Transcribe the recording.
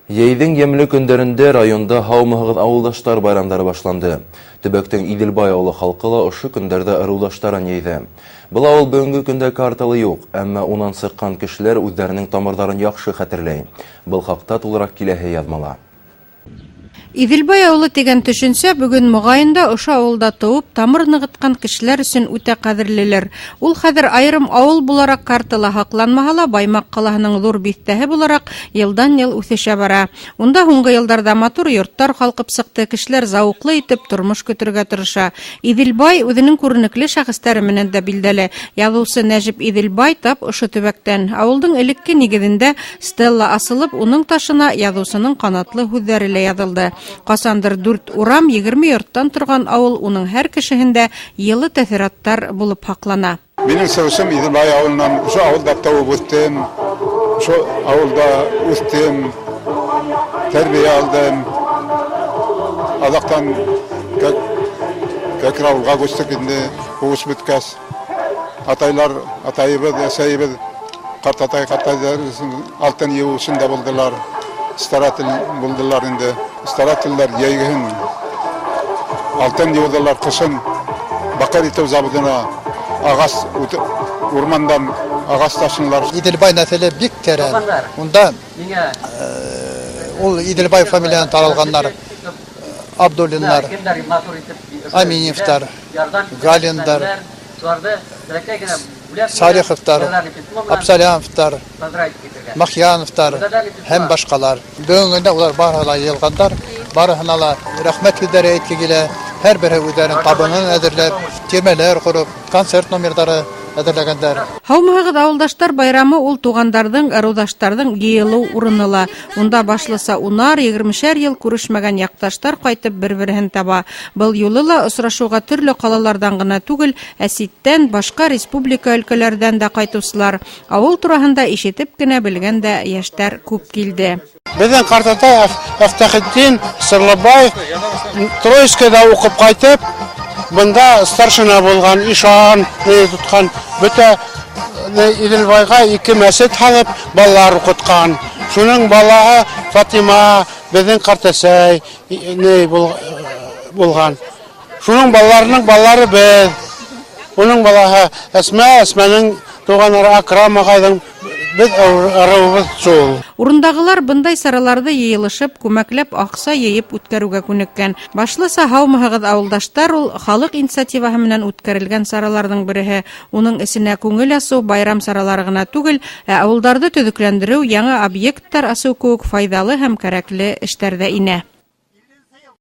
Йәйҙең йәмле көндәрендә районда һаумыһығыҙ ауылдаштар байрамдары башланды. Төбәктең Иделбай ауылы халҡы ла ошо көндәрҙә ырыуҙаштарын йыйҙы. Был ауыл бөгөнгө көндә карталы юҡ, әммә унан сыҡҡан кешеләр үҙҙәренең тамырҙарын яҡшы хәтерләй. Был хаҡта тулыраҡ киләһе яҙмала. Иделбай ауылы тигән төшөнсә бөгөн моғайында ошо ауылда тыуып, тамыр нығытҡан кешеләр өсөн үтә ҡәҙерлелер. Ул хәҙер айырым ауыл булараҡ картала һаҡланмаһа ла, Баймаҡ ҡалаһының ҙур биҫтәһе булараҡ йылдан-йыл үҫешә бара. Унда һуңғы йылдарҙа матур йорттар ҡалҡып сыҡты, кешеләр зауыҡлы итеп тормош көтөргә тырыша. Иделбай үҙенең күренекле шәхестәре менән дә билдәле. Яҙыусы Нәжип Иделбай тап ошо төбәктән. Ауылдың элекке нигеҙендә стелла асылып, уның ташына яҙыусының ҡанатлы һүҙҙәре лә яҙылды. Ҡасандыр 4 урам, 20 йорттан торған ауыл уның һәр кешеһендә йылы тәьҫораттар булып һаҡлана. Минең сығышым Иделбай ауылынан, ошо ауылда тыуып үҫтем, ошо ауылда үҫтем, тәрбиә алдым. Аҙаҡтан Кәкер ауылға күстек инде, һуғыш бөткәс. Атайыбыҙ, әсәйебеҙ, ҡартатай алтын йыйыу эшендә булдылар. Старатель булдылар инде. Старательдәр йәйгеһен алтын йыуҙылар, ҡышын баҡыр итеү заводына ағас урмандан ағас ташынылар. Иделбай нәҫеле бик тәрән. Унда ул Иделбай фамилияны таралғандар. Абдуллиндар, Аминевтар, Галиндар, Салиховтар, Абсалямовтар, Махьяновтар һәм башҡалар. Бөгөнгә улар барыһы ла йыйылғандар, барыһына ла рәхмәт һүҙҙәре әйткеһе килә. Һәр береһе үҙҙәренең табынын әҙерләп, тирмәләр ҡороп, концерт номерҙары әҙерләгәндәр. Һаумыһығыҙ ауылдаштар байрамы ул туғандарҙың, ырыуҙаштарҙың йыйылыу урыны ла. Унда башлыса унар, 20-шәр йыл күрешмәгән яҡташтар ҡайтып бер-береһен таба. Был юлы ла осрашыуға төрлө ҡалаларҙан ғына түгел, ә ситтән, башҡа республика өлкәләрҙән дә ҡайтыусылар. Ауыл тураһында ишетеп кенә белгән дә йәштәр күп килде. Беҙҙең ҡартатай Әфтәхетдин Сырлыбай Троицкиҙа уҡып ҡайтып, бында старшина булған, ишан тотҡан, бөтә Иделбайға 2 мәсет һалып, балалар уҡытҡан. Шуның балаһы Фатима, беҙҙең ҡартәсәй булған. Шуның балаларының балалары беҙ. Уның балаһы Әсмә, Әсмәнең туғанары Акрам ағайҙың беҙ ырыуыбыҙ шул. Урындағылар бындай сараларҙы йыйылышып, күмәкләп аҡса йыйып үткәрүгә күнеккән. Башлыса һаумыһығыҙ ауылдаштар, ул халыҡ инициативаһы менән үткәрелгән сараларҙың береһе. Уның эсенә күңел асыу, байрам саралары ғына түгел, ә ауылдарҙы төҙөкләндереү, яңы объекттар асыу кеүек файҙалы һәм кәрәкле эштәрҙә инә.